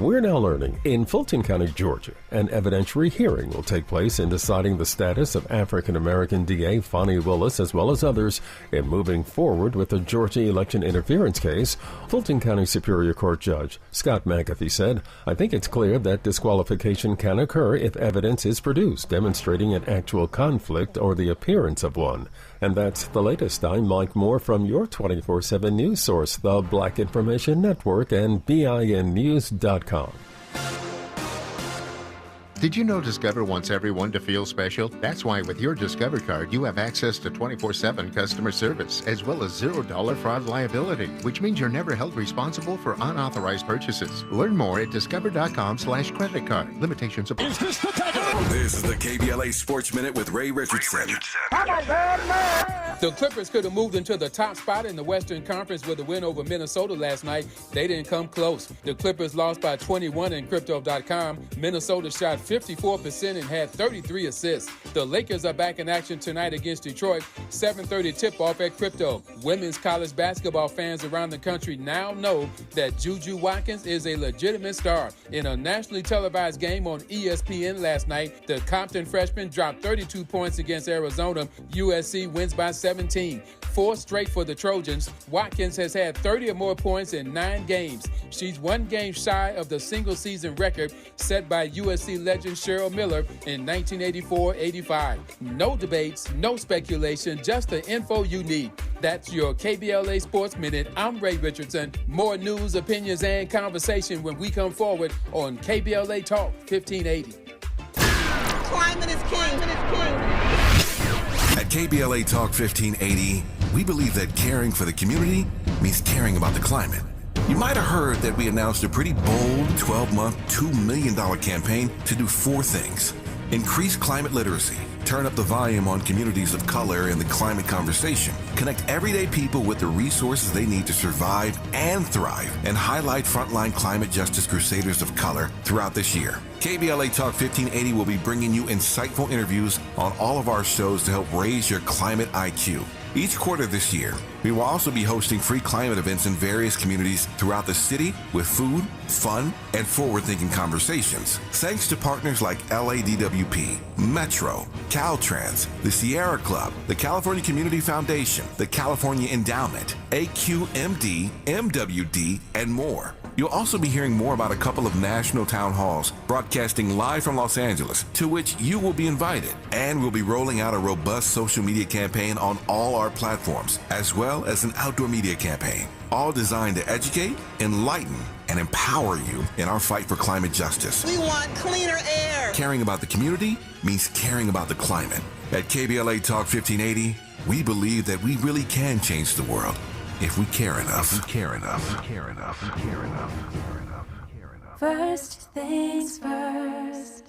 We're now learning in Fulton County, Georgia, an evidentiary hearing will take place in deciding the status of African-American DA Fonnie Willis as well as others in moving forward with the Georgia election interference case. Fulton County Superior Court Judge Scott McAfee said, "I think it's clear that disqualification can occur if evidence is produced demonstrating an actual conflict or the appearance of one." And that's the latest. I'm Mike Moore from your 24/7 news source, the Black Information Network and BINnews.com. Did you know Discover wants everyone to feel special? That's why with your Discover card, you have access to 24/7 customer service, as well as $0 fraud liability, which means you're never held responsible for unauthorized purchases. Learn more at discover.com/credit card. Limitations apply. This is the KBLA Sports Minute with Ray Richardson. The Clippers could have moved into the top spot in the Western Conference with a win over Minnesota last night. They didn't come close. The Clippers lost by 21 in Crypto.com. Minnesota shot 54% and had 33 assists. The Lakers are back in action tonight against Detroit. 7:30 tip-off at Crypto. Women's college basketball fans around the country now know that Juju Watkins is a legitimate star. In a nationally televised game on ESPN last night, the Compton freshman dropped 32 points against Arizona. USC wins by 17. 4 straight for the Trojans. Watkins has had 30 or more points in 9 games. She's 1 game shy of the single-season record set by USC legend Cheryl Miller in 1984-85. No debates, no speculation, just the info you need. That's your KBLA Sports Minute. I'm Ray Richardson. More news, opinions, and conversation when we come forward on KBLA Talk 1580. Climate is king. At KBLA Talk 1580, we believe that caring for the community means caring about the climate. You might have heard that we announced a pretty bold 12-month, $2 million campaign to do 4 things. Increase climate literacy, turn up the volume on communities of color in the climate conversation, connect everyday people with the resources they need to survive and thrive, and highlight frontline climate justice crusaders of color throughout this year. KBLA Talk 1580 will be bringing you insightful interviews on all of our shows to help raise your climate IQ. Each quarter this year, we will also be hosting free climate events in various communities throughout the city with food, fun, and forward-thinking conversations. Thanks to partners like LADWP, Metro, Caltrans, the Sierra Club, the California Community Foundation, the California Endowment, AQMD, MWD, and more. You'll also be hearing more about a couple of national town halls broadcasting live from Los Angeles, to which you will be invited. And we'll be rolling out a robust social media campaign on all our platforms, as well as an outdoor media campaign, all designed to educate, enlighten, and empower you in our fight for climate justice. We want cleaner air. Caring about the community means caring about the climate. At KBLA Talk 1580, we believe that we really can change the world if we care enough. First things first.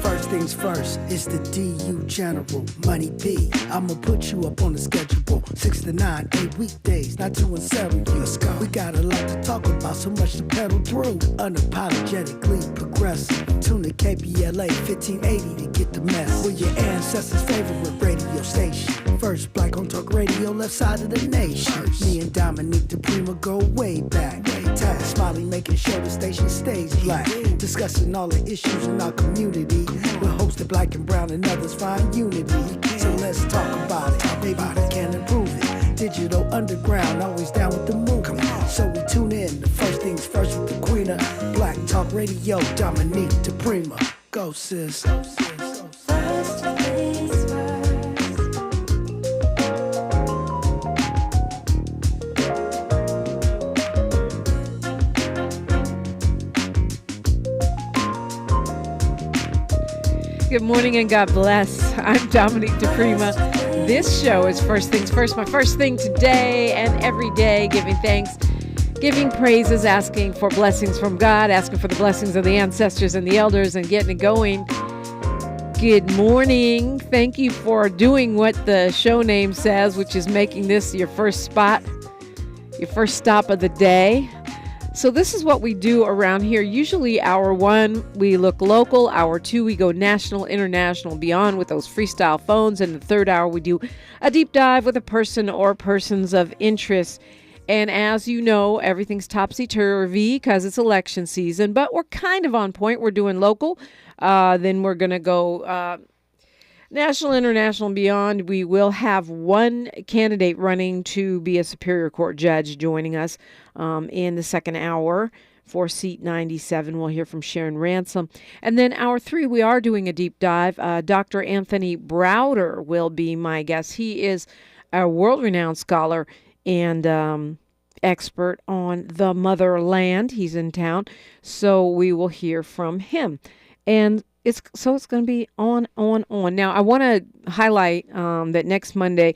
First things first, it's the DU General, Money B. I'ma put you up on the schedule, 6 to 9, 8 weekdays, not 2 and 7. Let's go. We got a lot to talk about, so much to pedal through. Unapologetically progressive. Tune to KBLA 1580 to get the mess. We're your ancestors' favorite radio station. First black on talk radio, left side of the nation. Me and Dominique DiPrima go way back. Tag Smiley making sure the station stays black. Discussing all the issues in our community. We're hosted black and brown and others find unity. So let's talk about it. Maybe we can improve it. Digital underground, always down with the movement. So we tune in. The first things first with the queen of Black Talk Radio, Dominique DiPrima. Go sis. First things first. Good morning and God bless. I'm Dominique DiPrima. This show is First Things First. My first thing today and every day, giving thanks, giving praises, asking for blessings from God, asking for the blessings of the ancestors and the elders, and getting it going. Good morning. Thank you for doing what the show name says, which is making this your first spot, your first stop of the day. So this is what we do around here. Usually hour one, we look local. Hour two, we go national, international, beyond with those freestyle phones. And the third hour, we do a deep dive with a person or persons of interest. And as you know, everything's topsy-turvy because it's election season, but we're kind of on point. We're doing local. Then we're going to go national, international, and beyond. We will have one candidate running to be a Superior Court judge joining us in the second hour for seat 97. We'll hear from Sharon Ransom. And then hour three, we are doing a deep dive. Dr. Anthony Browder will be my guest. He is a world-renowned scholar and expert on the motherland. He's in town, so we will hear from him. And it's going to be on. Now, I want to highlight that next Monday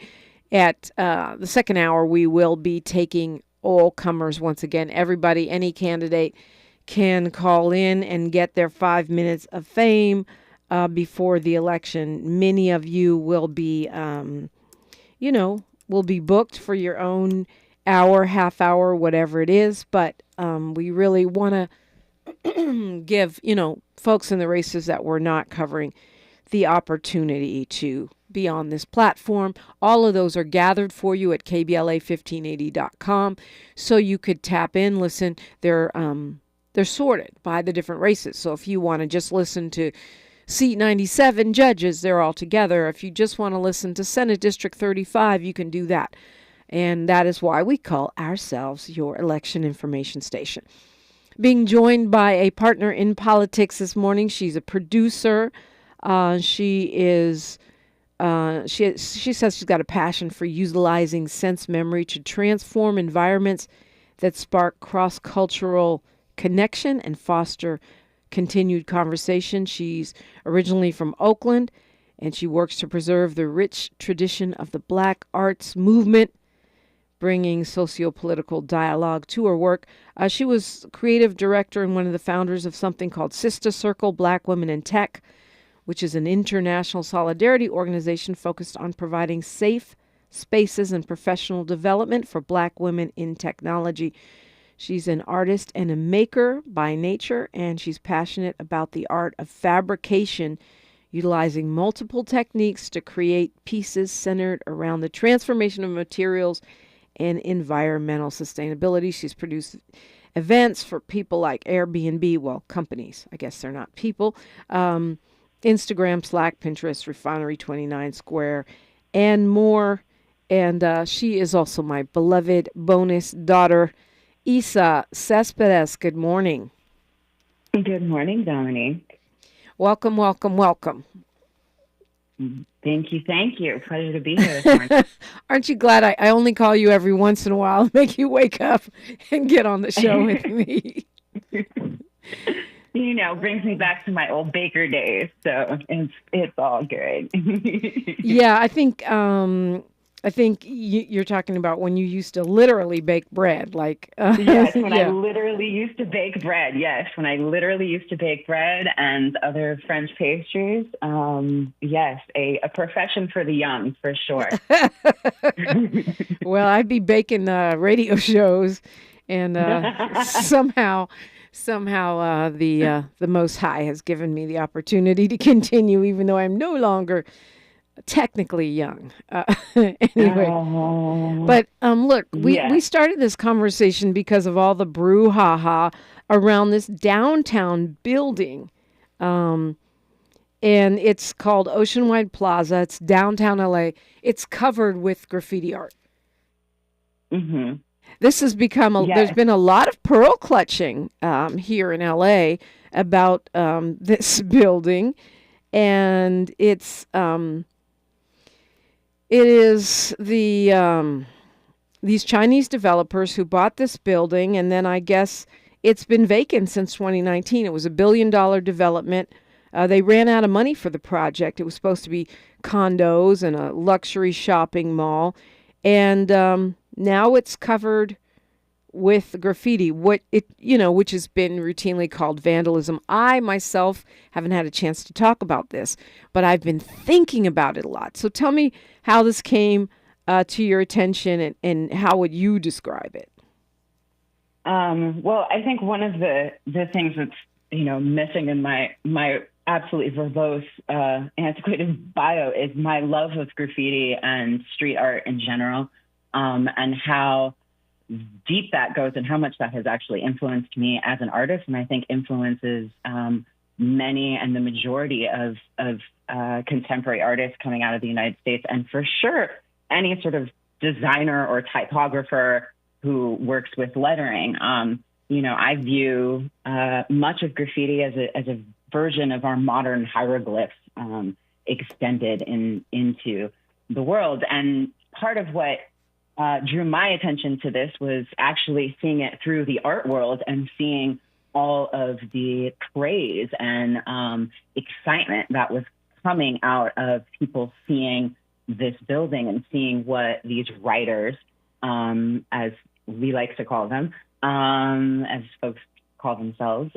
at the second hour, we will be taking all comers once again. Everybody, any candidate can call in and get their 5 minutes of fame before the election. Many of you will be, will be booked for your own hour, half hour, whatever it is. But we really want to give, folks in the races that we're not covering the opportunity to be on this platform. All of those are gathered for you at KBLA1580.com. So you could tap in, listen. They're sorted by the different races. So if you want to just listen to seat 97 judges, they're all together. If you just want to listen to Senate District 35, you can do that. And that is why we call ourselves your election information station. Being joined by a partner in politics this morning. She's a producer. She says she's got a passion for utilizing sense memory to transform environments that spark cross-cultural connection and foster continued conversation. She's originally from Oakland, and she works to preserve the rich tradition of the Black arts movement, bringing socio-political dialogue to her work. She was creative director and one of the founders of something called Sister Circle, Black Women in Tech, which is an international solidarity organization focused on providing safe spaces and professional development for Black women in technology. She's an artist and a maker by nature, and she's passionate about the art of fabrication, utilizing multiple techniques to create pieces centered around the transformation of materials and environmental sustainability. She's produced events for people like Airbnb, well, companies. I guess they're not people. Instagram, Slack, Pinterest, Refinery 29 Square, and more. And she is also my beloved bonus daughter, Isa Cespedes. Good morning. Good morning, Dominique. Welcome. Thank you. Pleasure to be here this morning. Aren't you glad I only call you every once in a while to make you wake up and get on the show with me? Brings me back to my old baker days, so it's all good. Yeah, I think you're talking about when you used to literally bake bread, like yes, when yeah. I literally used to bake bread. Yes, when I literally used to bake bread and other French pastries. Yes, a profession for the young, for sure. Well, I'd be baking radio shows, and somehow the Most High has given me the opportunity to continue, even though I'm no longer technically young. Anyway, but look, we started this conversation because of all the brouhaha around this downtown building, and it's called Oceanwide Plaza. It's downtown LA. It's covered with graffiti art. Mm-hmm. This has become there's been a lot of pearl clutching here in LA about this building, and it is these Chinese developers who bought this building, and then I guess it's been vacant since 2019. It was $1 billion development. They ran out of money for the project. It was supposed to be condos and a luxury shopping mall, and now it's covered with graffiti, which has been routinely called vandalism. I myself haven't had a chance to talk about this, but I've been thinking about it a lot. So tell me how this came to your attention, and how would you describe it? Well, I think one of the things that's, missing in my absolutely verbose, antiquated bio is my love of graffiti and street art in general, and how deep that goes and how much that has actually influenced me as an artist. And I think influences many and the majority of contemporary artists coming out of the United States. And for sure, any sort of designer or typographer who works with lettering. I view much of graffiti as a version of our modern hieroglyphs extended into the world. And part of what drew my attention to this was actually seeing it through the art world and seeing all of the praise and excitement that was coming out of people seeing this building and seeing what these writers, as we like to call them, as folks call themselves,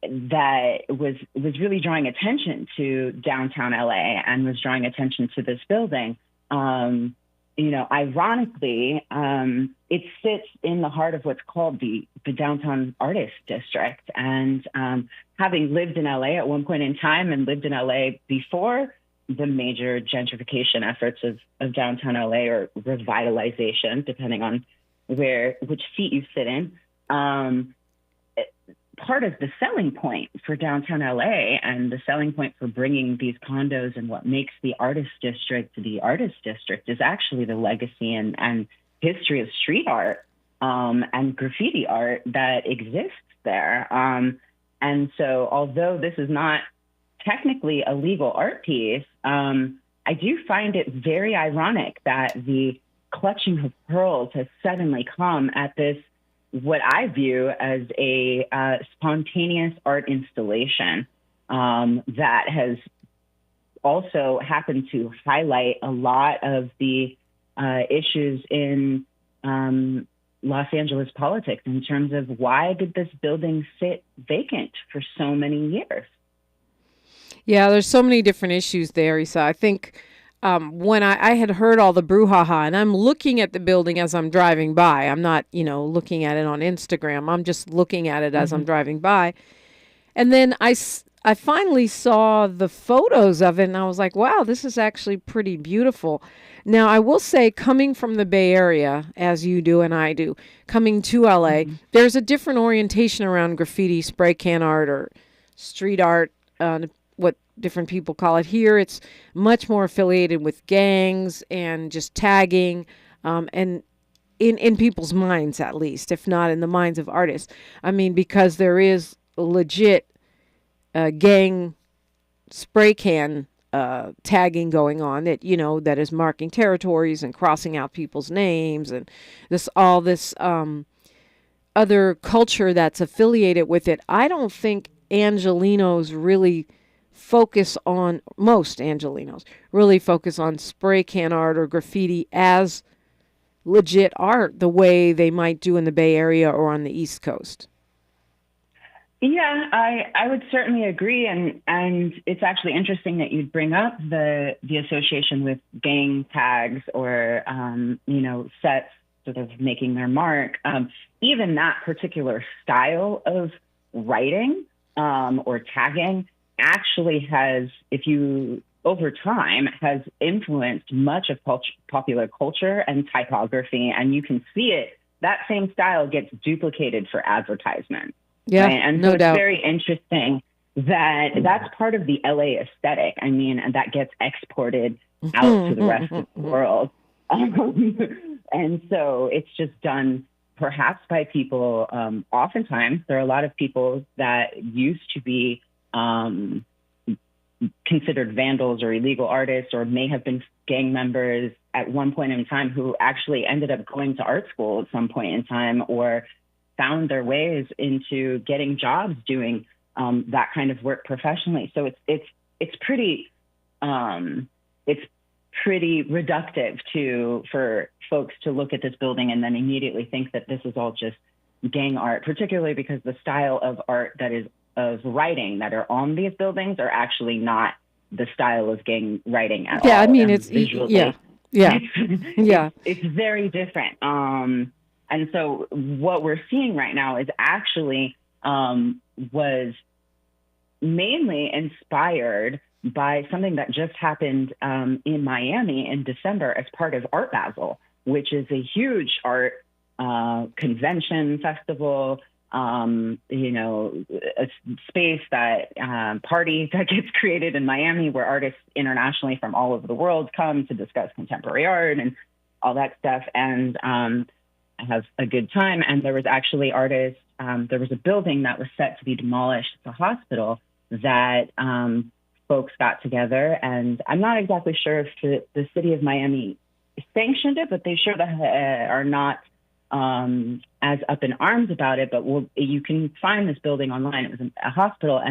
that was really drawing attention to downtown LA and was drawing attention to this building. Ironically, it sits in the heart of what's called the Downtown Artist District. And having lived in LA at one point in time and lived in LA before the major gentrification efforts of downtown LA, or revitalization, depending on which seat you sit in, part of the selling point for downtown LA and the selling point for bringing these condos and what makes the artist district is actually the legacy and history of street art and graffiti art that exists there. And so although this is not technically a legal art piece, I do find it very ironic that the clutching of pearls has suddenly come at this, what I view as a spontaneous art installation that has also happened to highlight a lot of the issues in Los Angeles politics in terms of why did this building sit vacant for so many years? Yeah, there's so many different issues there, Isa. I think when I had heard all the brouhaha, and I'm looking at the building as I'm driving by. I'm not, looking at it on Instagram. I'm just looking at it as I'm driving by. And then I finally saw the photos of it, and I was like, wow, this is actually pretty beautiful. Now, I will say, coming from the Bay Area, as you do and I do, coming to LA, there's a different orientation around graffiti, spray can art, or street art, what different people call it. Here, it's much more affiliated with gangs and just tagging, and in people's minds, at least, if not in the minds of artists. I mean, because there is legit gang spray can tagging going on that, that is marking territories and crossing out people's names, and this other culture that's affiliated with it. I don't think Angelenos really most Angelenos really focus on spray can art or graffiti as legit art the way they might do in the Bay Area or on the East Coast. Yeah, I would certainly agree. And it's actually interesting that you'd bring up the association with gang tags or, sets sort of making their mark. Even that particular style of writing or tagging actually has, over time, has influenced much of popular culture and typography. And you can see it, that same style gets duplicated for advertisement. Yeah, right? And no so doubt. It's very interesting that that's part of the LA aesthetic. I mean, and that gets exported out to the rest of the world. And so it's just done perhaps by people, oftentimes there are a lot of people that used to be considered vandals or illegal artists or may have been gang members at one point in time who actually ended up going to art school at some point in time or found their ways into getting jobs doing that kind of work professionally. So it's pretty reductive for folks to look at this building and then immediately think that this is all just gang art, particularly because the style of art that is of writing that are on these buildings are actually not the style of gang writing at all. Yeah, I mean, it's visually, yeah. It's very different. And so what we're seeing right now is actually was mainly inspired by something that just happened in Miami in December as part of Art Basel, which is a huge art convention festival, a space that party that gets created in Miami where artists internationally from all over the world come to discuss contemporary art and all that stuff and have a good time. And there was actually artists, there was a building that was set to be demolished at the hospital that folks got together. And I'm not exactly sure if the city of Miami sanctioned it, but they sure are not as up in arms about it. But you can find this building online. It was a hospital,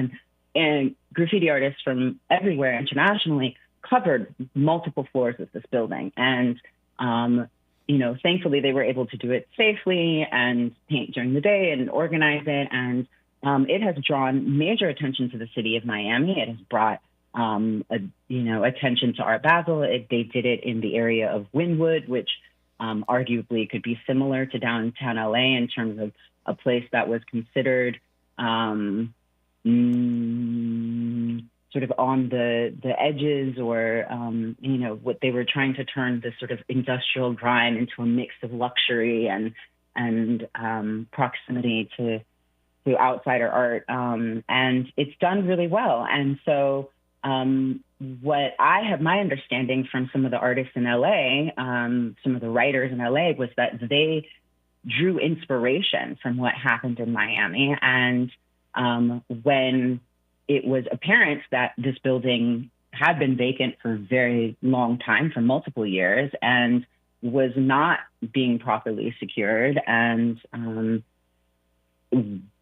and graffiti artists from everywhere internationally covered multiple floors of this building. And, thankfully they were able to do it safely and paint during the day and organize it. And it has drawn major attention to the city of Miami. It has brought attention to Art Basel. They did it in the area of Wynwood, which arguably could be similar to downtown LA in terms of a place that was considered sort of on the edges, or what they were trying to turn this sort of industrial grime into a mix of luxury and proximity to outsider art, and it's done really well. And so what I have my understanding from some of the artists in LA, some of the writers in LA, was that they drew inspiration from what happened in Miami. And when it was apparent that this building had been vacant for a very long time, for multiple years, and was not being properly secured, and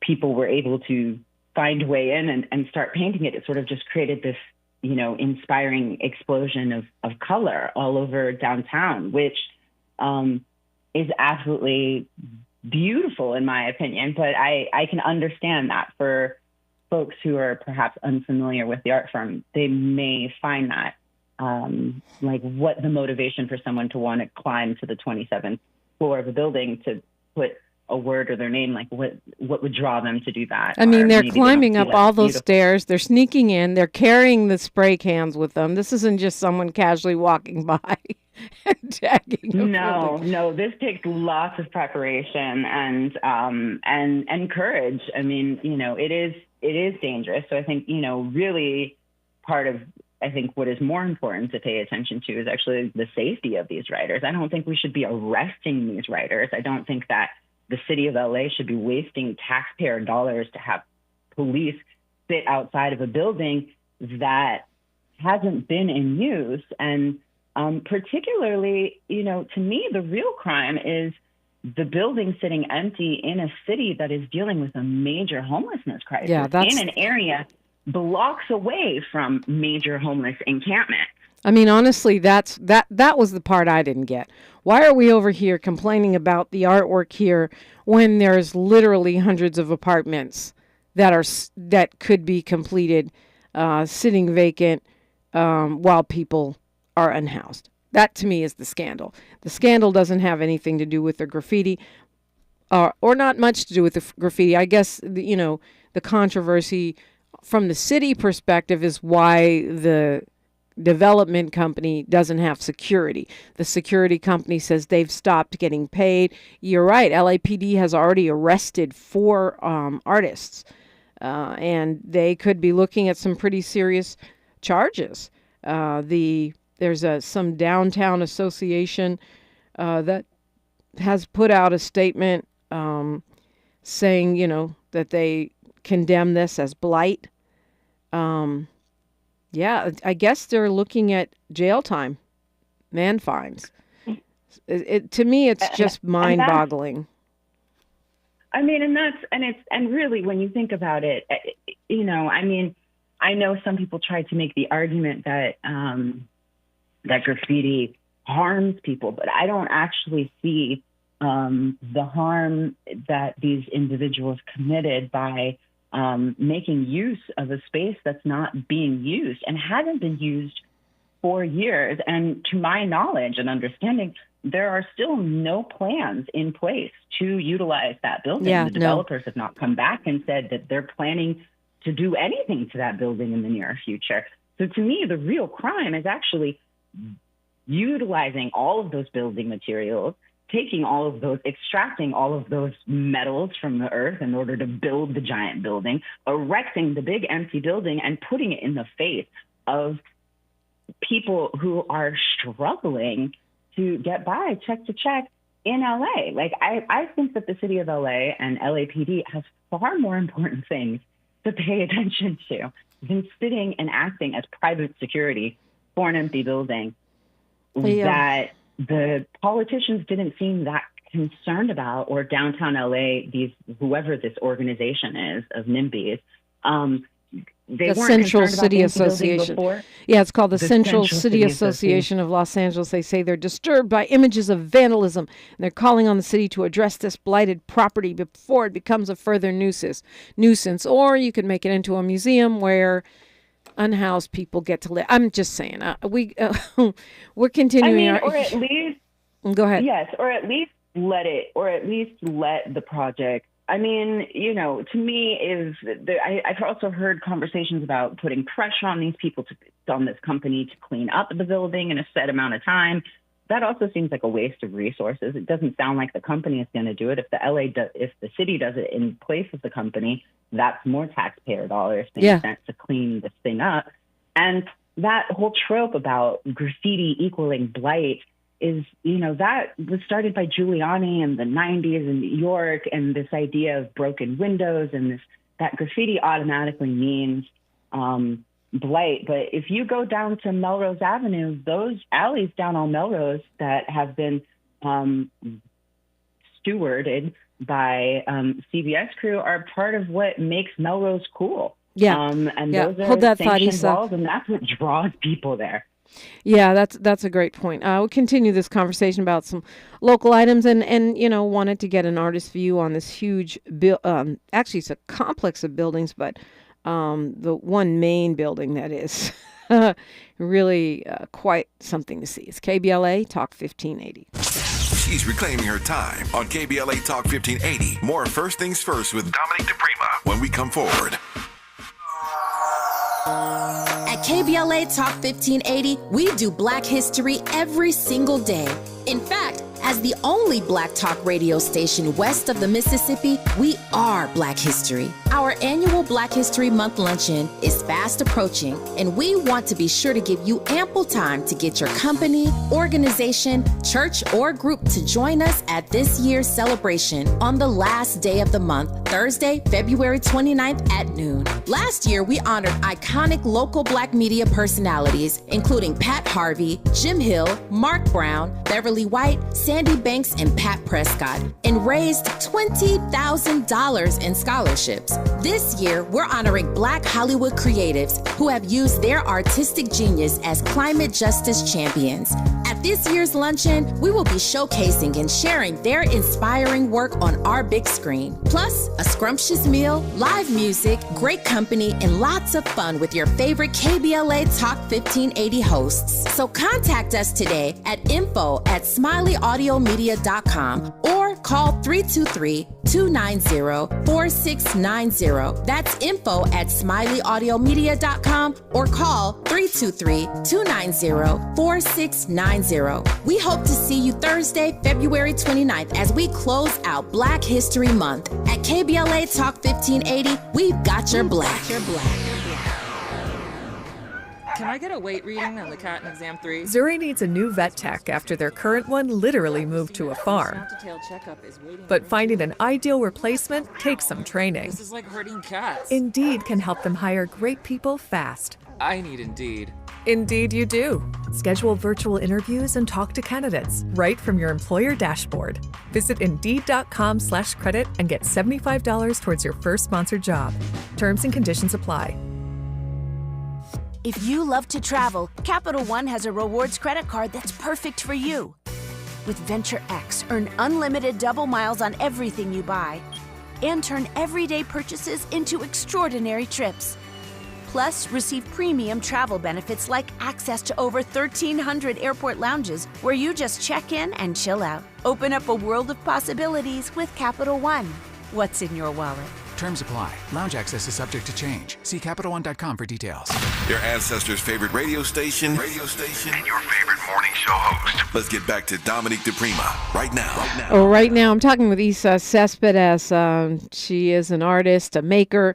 people were able to find a way in and start painting it, it sort of just created this, inspiring explosion of color all over downtown, which is absolutely beautiful in my opinion. But I can understand that for folks who are perhaps unfamiliar with the art form, they may find that like what the motivation for someone to want to climb to the 27th floor of a building to put a word or their name, like what would draw them to do that? I mean, they're climbing up all those stairs. They're sneaking in. They're carrying the spray cans with them. This isn't just someone casually walking by and tagging. No, this takes lots of preparation and courage. I mean, it is dangerous. So I think, really part of, I think what is more important to pay attention to is actually the safety of these writers. I don't think we should be arresting these writers. I don't think that the city of LA should be wasting taxpayer dollars to have police sit outside of a building that hasn't been in use. And particularly, to me, the real crime is the building sitting empty in a city that is dealing with a major homelessness crisis in an area blocks away from major homeless encampment. I mean, honestly, that was the part I didn't get. Why are we over here complaining about the artwork here when there's literally hundreds of apartments that could be completed, sitting vacant while people are unhoused? That to me is the scandal. The scandal doesn't have anything to do with the graffiti, or not much to do with the graffiti. I guess the controversy from the city perspective is why the development company doesn't have security. The security company says they've stopped getting paid. You're right. LAPD has already arrested 4 artists, and they could be looking at some pretty serious charges. There's some downtown association that has put out a statement saying, that they condemn this as blight. Yeah, I guess they're looking at jail time, man fines. To me, it's just mind-boggling. I mean, and really, when you think about it, I mean, I know some people try to make the argument that that graffiti harms people, but I don't actually see the harm that these individuals committed by making use of a space that's not being used and hasn't been used 4 years. And to my knowledge and understanding, there are still no plans in place to utilize that building. The developers have not come back and said that they're planning to do anything to that building in the near future. So to me, the real crime is actually utilizing all of those building materials, taking all of those, extracting all of those metals from the earth in order to build the giant building, erecting the big empty building and putting it in the face of people who are struggling to get by check to check in LA. Like, I think that the city of LA and LAPD has far more important things to pay attention to than sitting and acting as private security for an empty building that the politicians didn't seem that concerned about, or downtown LA, whoever this organization is of NIMBYs, they the weren't Central concerned City about the empty building Association. before. Yeah, it's called the Central City Association of Los Angeles. They say they're disturbed by images of vandalism, and they're calling on the city to address this blighted property before it becomes a further nuisance. Or you could make it into a museum where unhoused people get to live. I'm just saying, we're continuing. Or at least, go ahead. Yes, or at least let the project. I mean, to me, I've also heard conversations about putting pressure on these people, on this company, to clean up the building in a set amount of time. That also seems like a waste of resources. It doesn't sound like the company is going to do it. If the city does it in place of the company, that's more taxpayer dollars being spent to clean this thing up. And that whole trope about graffiti equaling blight is, that was started by Giuliani in the 90s in New York, and this idea of broken windows and that graffiti automatically means blight. But if you go down to Melrose Avenue, those alleys down on Melrose that have been stewarded by CBS crew are part of what makes Melrose cool. Yeah. And those are Hold that thought, sanctioned Issa. walls, and that's what draws people there. Yeah, that's a great point. We'll continue this conversation about some local items and wanted to get an artist's view on this huge actually it's a complex of buildings, but the one main building that is really quite something to see. It's KBLA Talk 1580. She's reclaiming her time on KBLA Talk 1580. More First Things First with Dominique DiPrima when we come forward. At KBLA Talk 1580, we do Black history every single day. In fact, as the only Black talk radio station west of the Mississippi, we are Black history. Our annual Black History Month luncheon is fast approaching, and we want to be sure to give you ample time to get your company, organization, church, or group to join us at this year's celebration on the last day of the month, Thursday, February 29th at noon. Last year, we honored iconic local Black media personalities, including Pat Harvey, Jim Hill, Mark Brown, Beverly White, Sandy Banks, and Pat Prescott, and raised $20,000 in scholarships. This year, we're honoring Black Hollywood creatives who have used their artistic genius as climate justice champions. At this year's luncheon, we will be showcasing and sharing their inspiring work on our big screen. Plus, a scrumptious meal, live music, great company, and lots of fun with your favorite KBLA Talk 1580 hosts. So contact us today at info@smileyAudiomedia.com or call 323-290-4690. That's info@smileyAudiomedia.com or call 323-290-4690. We hope to see you Thursday, February 29th as we close out Black History Month. At KBLA Talk 1580, we've got your Black. Can I get a weight reading on the cat in exam 3? Zuri needs a new vet tech after their current one literally moved to a farm. But finding an ideal replacement takes some training. This is like herding cats. Indeed can help them hire great people fast. I need Indeed. Indeed you do. Schedule virtual interviews and talk to candidates right from your employer dashboard. Visit Indeed.com/credit and get $75 towards your first sponsored job. Terms and conditions apply. If you love to travel, Capital One has a rewards credit card that's perfect for you. With Venture X, earn unlimited double miles on everything you buy and turn everyday purchases into extraordinary trips. Plus, receive premium travel benefits like access to over 1,300 airport lounges where you just check in and chill out. Open up a world of possibilities with Capital One. What's in your wallet? Terms apply. Lounge access is subject to change. See CapitalOne.com for details. Your ancestors' favorite radio station, and your favorite morning show host. Let's get back to Dominique DiPrima right now. Oh, right now I'm talking with Isa Cespedes. She is an artist, a maker,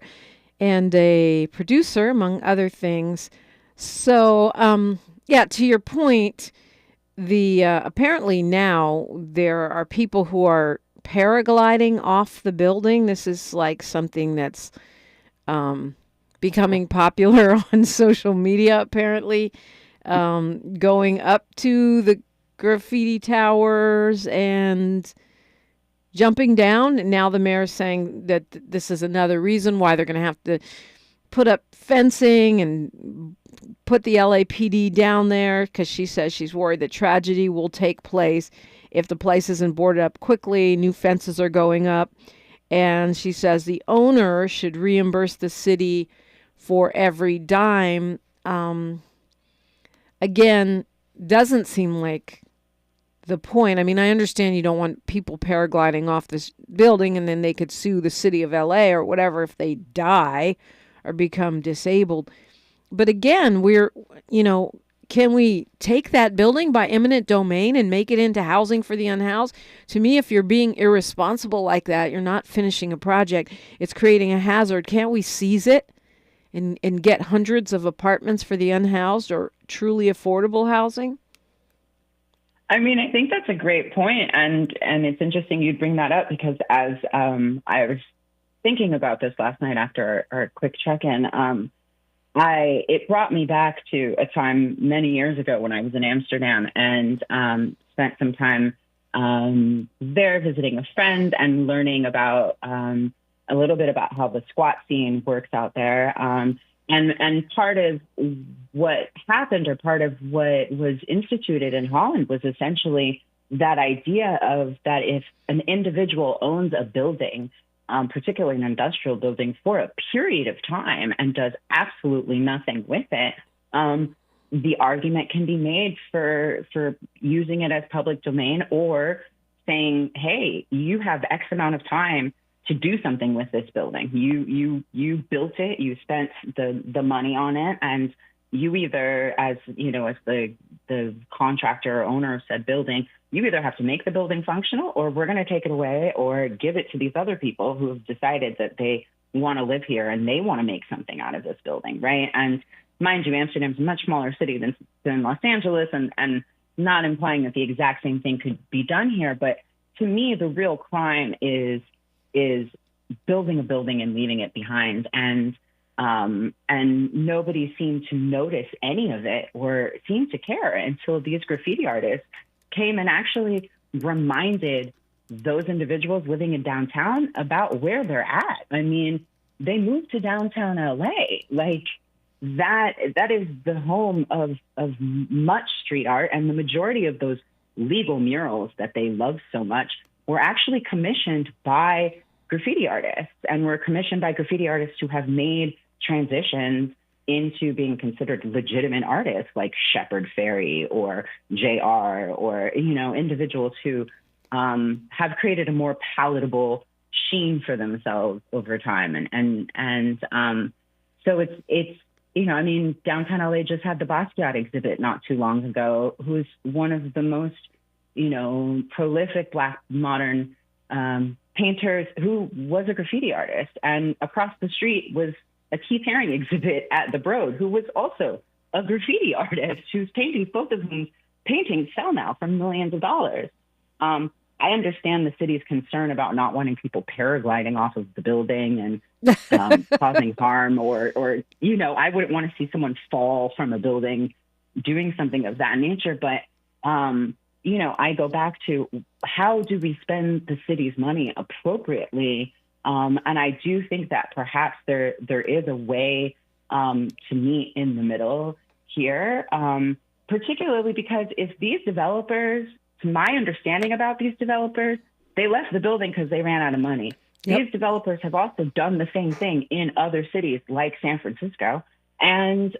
and a producer, among other things. So, to your point, the apparently now there are people who are paragliding off the building. This is like something that's becoming popular on social media, apparently, going up to the graffiti towers and jumping down. And now the mayor's saying that this is another reason why they're going to have to put up fencing and put the LAPD down there, because she says she's worried that tragedy will take place if the place isn't boarded up quickly. New fences are going up. And she says the owner should reimburse the city for every dime. Again, doesn't seem like the point. I mean, I understand you don't want people paragliding off this building and then they could sue the city of LA or whatever if they die or become disabled. But again, can we take that building by eminent domain and make it into housing for the unhoused? To me, if you're being irresponsible like that, you're not finishing a project. It's creating a hazard. Can't we seize it and get hundreds of apartments for the unhoused or truly affordable housing? I mean, I think that's a great point, and it's interesting you'd bring that up, because as I was thinking about this last night after our quick check-in, it brought me back to a time many years ago when I was in Amsterdam and spent some time there visiting a friend and learning about a little bit about how the squat scene works out there. And part of what happened, or part of what was instituted in Holland, was essentially that idea of that if an individual owns a building, particularly an industrial building, for a period of time and does absolutely nothing with it, the argument can be made for using it as public domain, or saying, hey, you have X amount of time to do something with this building. You built it, you spent the money on it, and you either, as the contractor or owner of said building, you either have to make the building functional, or we're going to take it away or give it to these other people who have decided that they want to live here and they want to make something out of this building, right? And mind you, Amsterdam's a much smaller city than Los Angeles, and not implying that the exact same thing could be done here. But to me, the real crime is building a building and leaving it behind. And nobody seemed to notice any of it or seemed to care until these graffiti artists came and actually reminded those individuals living in downtown about where they're at. I mean, they moved to downtown LA. Like, that is the home of much street art, and the majority of those legal murals that they love so much were actually commissioned by graffiti artists, and were commissioned by graffiti artists who have made transitions into being considered legitimate artists, like Shepard Fairey or JR, or individuals who have created a more palatable sheen for themselves over time. So it's I mean, downtown LA just had the Basquiat exhibit not too long ago, who's one of the most prolific Black modern painters, who was a graffiti artist. And across the street was a Keith Haring exhibit at the Broad, who was also a graffiti artist, whose paintings, both of whom paintings sell now for millions of dollars. I understand the city's concern about not wanting people paragliding off of the building and causing harm, or I wouldn't want to see someone fall from a building doing something of that nature. But, I go back to, how do we spend the city's money appropriately? And I do think that perhaps there is a way to meet in the middle here, particularly because if these developers, to my understanding about these developers, they left the building because they ran out of money. Yep. These developers have also done the same thing in other cities like San Francisco, And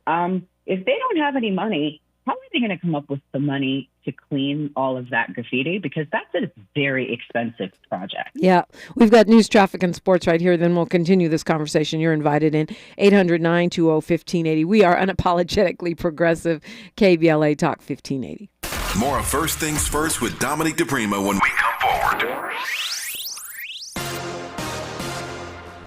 if they don't have any money, how are they going to come up with the money to clean all of that graffiti? Because that's a very expensive project. Yeah. We've got news, traffic, and sports right here. Then we'll continue this conversation. You're invited in 800-920-1580. We are unapologetically progressive. KBLA Talk 1580. More of First Things First with Dominique DiPrima when we come forward.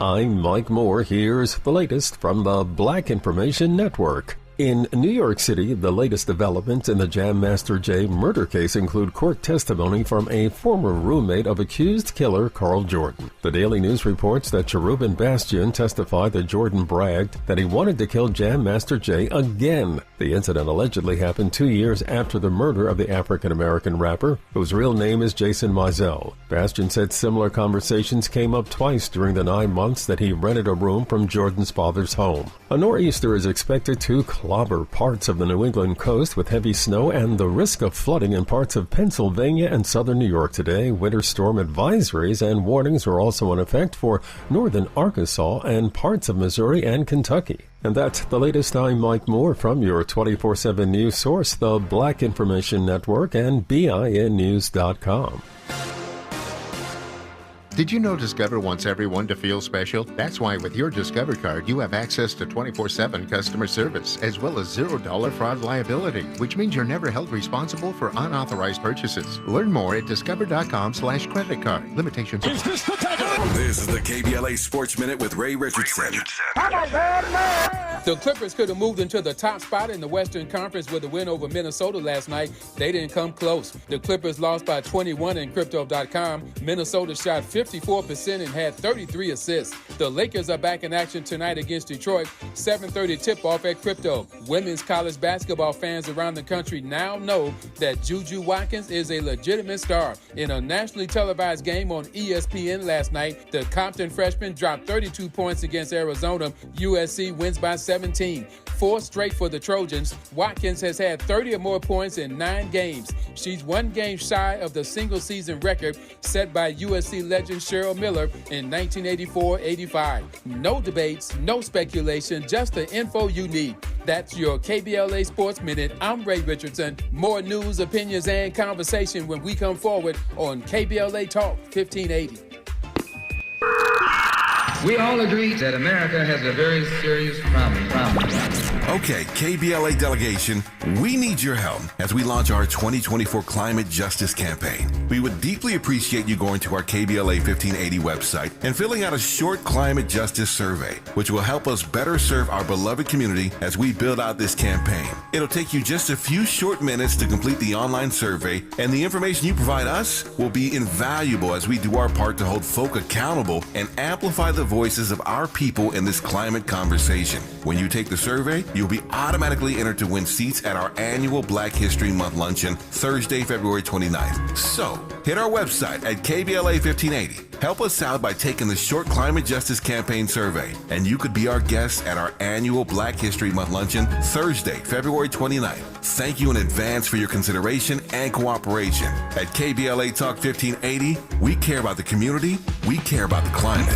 I'm Mike Moore. Here's the latest from the Black Information Network. In New York City, the latest developments in the Jam Master Jay murder case include court testimony from a former roommate of accused killer Carl Jordan. The Daily News reports that Cherubin Bastian testified that Jordan bragged that he wanted to kill Jam Master Jay again. The incident allegedly happened 2 years after the murder of the African-American rapper, whose real name is Jason Mizell. Bastian said similar conversations came up twice during the 9 months that he rented a room from Jordan's father's home. A nor'easter is expected to clobber parts of the New England coast with heavy snow and the risk of flooding in parts of Pennsylvania and southern New York today. Winter storm advisories and warnings are also in effect for northern Arkansas and parts of Missouri and Kentucky. And that's the latest. I'm Mike Moore from your 24/7 news source, the Black Information Network and BINnews.com. Did you know Discover wants everyone to feel special? That's why with your Discover card, you have access to 24/7 customer service, as well as $0 fraud liability, which means you're never held responsible for unauthorized purchases. Learn more at discover.com/credit card. Limitations apply. This is the KBLA Sports Minute with Ray Richardson. The Clippers could have moved into the top spot in the Western Conference with a win over Minnesota last night. They didn't come close. The Clippers lost by 21 in Crypto.com. Minnesota shot 54% and had 33 assists. The Lakers are back in action tonight against Detroit. 7:30 tip-off at Crypto. Women's college basketball fans around the country now know that Juju Watkins is a legitimate star. In a nationally televised game on ESPN last night, the Compton freshman dropped 32 points against Arizona. USC wins by 17. 4 straight for the Trojans. Watkins has had 30 or more points in 9 games. She's 1 game shy of the single-season record set by USC legend Cheryl Miller in 1984-85. No debates, no speculation, just the info you need. That's your KBLA Sports Minute. I'm Ray Richardson. More news, opinions, and conversation when we come forward on KBLA Talk 1580. We all agree that America has a very serious problem. Okay, KBLA delegation, we need your help as we launch our 2024 Climate Justice Campaign. We would deeply appreciate you going to our KBLA 1580 website and filling out a short climate justice survey, which will help us better serve our beloved community as we build out this campaign. It'll take you just a few short minutes to complete the online survey, and the information you provide us will be invaluable as we do our part to hold folk accountable and amplify the voices of our people in this climate conversation. When you take the survey, you'll be automatically entered to win seats at our annual Black History Month luncheon, Thursday, February 29th. So, hit our website at KBLA 1580. Help us out by taking the short Climate Justice Campaign survey, and you could be our guest at our annual Black History Month luncheon, Thursday, February 29th. Thank you in advance for your consideration and cooperation. At KBLA Talk 1580, we care about the community, we care about the climate.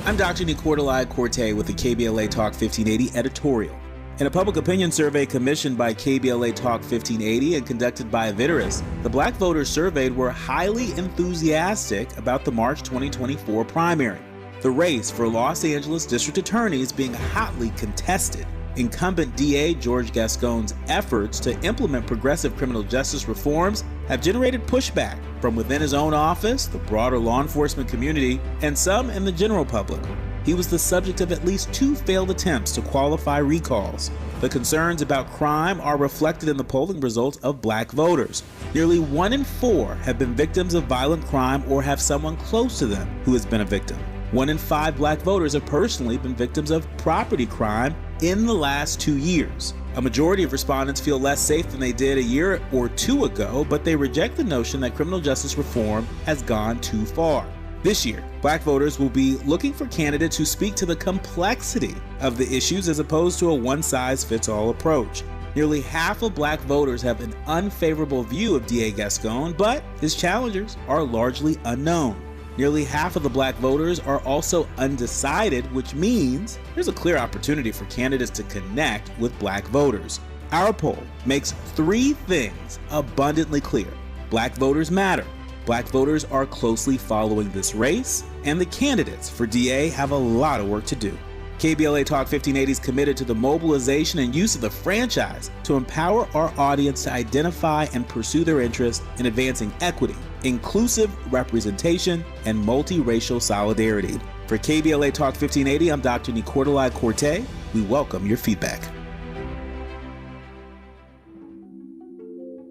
I'm Dr. Nicordelai Corte with the KBLA Talk 1580 editorial. In a public opinion survey commissioned by KBLA Talk 1580 and conducted by Viteris, the black voters surveyed were highly enthusiastic about the March 2024 primary. The race for Los Angeles District Attorney is being hotly contested. Incumbent DA George Gascon's efforts to implement progressive criminal justice reforms have generated pushback from within his own office, the broader law enforcement community, and some in the general public. He was the subject of at least 2 failed attempts to qualify recalls. The concerns about crime are reflected in the polling results of black voters. Nearly 1 in 4 have been victims of violent crime or have someone close to them who has been a victim. 1 in 5 black voters have personally been victims of property crime in the last 2 years. A majority of respondents feel less safe than they did a year or 2 ago, but they reject the notion that criminal justice reform has gone too far. This year, black voters will be looking for candidates who speak to the complexity of the issues as opposed to a one-size-fits-all approach. Nearly half of black voters have an unfavorable view of DA Gascon, but his challengers are largely unknown. Nearly half of the black voters are also undecided, which means there's a clear opportunity for candidates to connect with black voters. Our poll makes 3 things abundantly clear. Black voters matter. Black voters are closely following this race, and the candidates for DA have a lot of work to do. KBLA Talk 1580 is committed to the mobilization and use of the franchise to empower our audience to identify and pursue their interests in advancing equity, inclusive representation, and multiracial solidarity. For KBLA Talk 1580, I'm Dr. Nicordelai Corte. We welcome your feedback.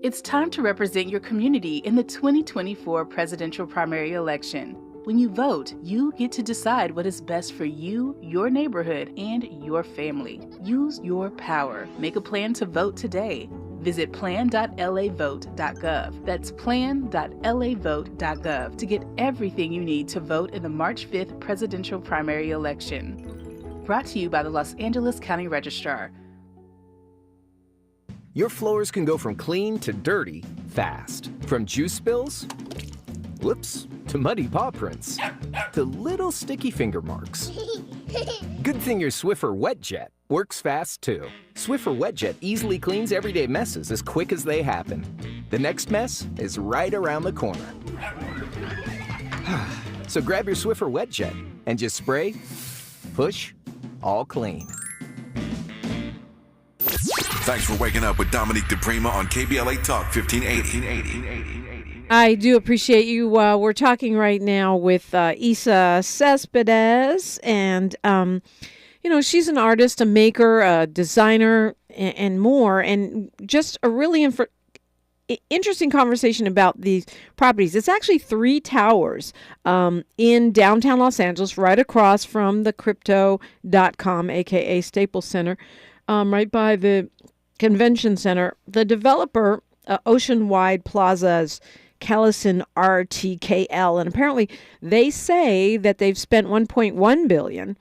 It's time to represent your community in the 2024 presidential primary election. When you vote, you get to decide what is best for you, your neighborhood, and your family. Use your power. Make a plan to vote today. Visit plan.lavote.gov. That's plan.lavote.gov to get everything you need to vote in the March 5th presidential primary election. Brought to you by the Los Angeles County Registrar. Your floors can go from clean to dirty fast. From juice spills, whoops, to muddy paw prints, to little sticky finger marks. Good thing your Swiffer WetJet works fast too. Swiffer WetJet easily cleans everyday messes as quick as they happen. The next mess is right around the corner. So grab your Swiffer WetJet and just spray, push, all clean. Thanks for waking up with Dominique DiPrima on KBLA Talk 1580. I do appreciate you. We're talking right now with Isa Cespedes, and she's an artist, a maker, a designer, and more, and just a really interesting conversation about these properties. It's actually 3 towers in downtown Los Angeles, right across from the Crypto.com, aka Staples Center, right by the Convention Center. The developer, Oceanwide Plaza's Callison RTKL, and apparently they say that they've spent $1.1 billion,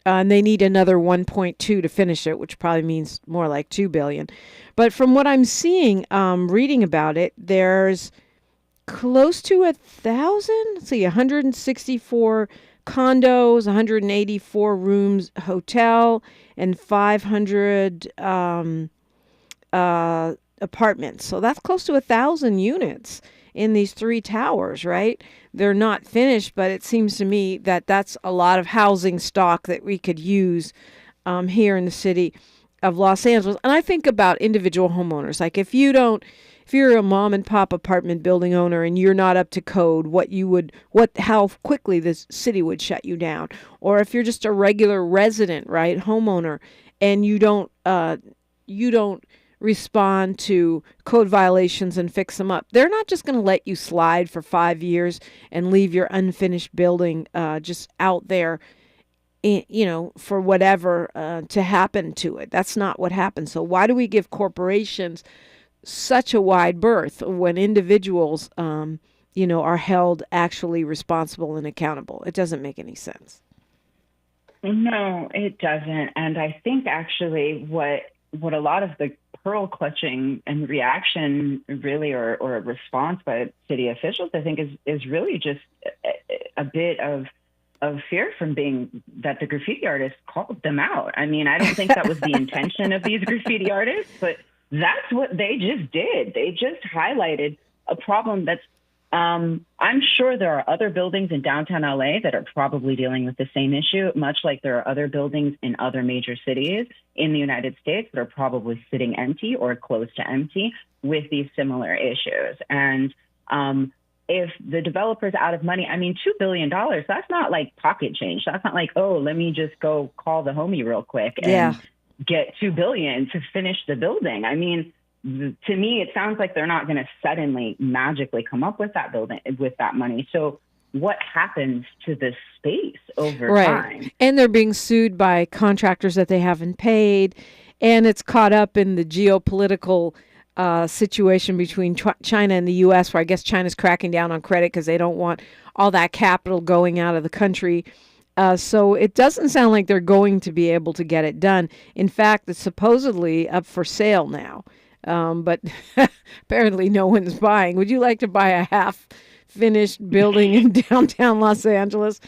and they need another 1.2 to finish it, which probably means more like $2 billion. But from what I'm seeing, reading about it, there's close to 164 condos, 184 rooms hotel, and 500 apartments. So that's close to 1,000 units in these 3 towers, right? They're not finished, but it seems to me that that's a lot of housing stock that we could use here in the city of Los Angeles. And I think about individual homeowners. Like if you're a mom and pop apartment building owner and you're not up to code, how quickly this city would shut you down. Or if you're just a regular resident, right, homeowner, and you don't respond to code violations and fix them up. They're not just going to let you slide for 5 years and leave your unfinished building just out there, for whatever to happen to it. That's not what happens. So why do we give corporations such a wide berth when individuals, are held actually responsible and accountable? It doesn't make any sense. No, it doesn't. And I think actually what a lot of the pearl clutching and reaction really, or a response by city officials, I think is really just a bit of fear from that the graffiti artists called them out. I mean, I don't think that was the intention of these graffiti artists, but that's what they just did. They just highlighted a problem that's, I'm sure there are other buildings in downtown LA that are probably dealing with the same issue, much like there are other buildings in other major cities in the United States that are probably sitting empty or close to empty with these similar issues. And if the developer's out of money, I mean, $2 billion, that's not like pocket change. That's not like, oh, let me just go call the homie real quick and get $2 billion to finish the building. I mean, to me, it sounds like they're not going to suddenly magically come up with that building, with that money. So what happens to this space over time? And they're being sued by contractors that they haven't paid. And it's caught up in the geopolitical situation between China and the U.S., where I guess China's cracking down on credit because they don't want all that capital going out of the country. So it doesn't sound like they're going to be able to get it done. In fact, it's supposedly up for sale now. But apparently no one's buying. Would you like to buy a half finished building in downtown Los Angeles.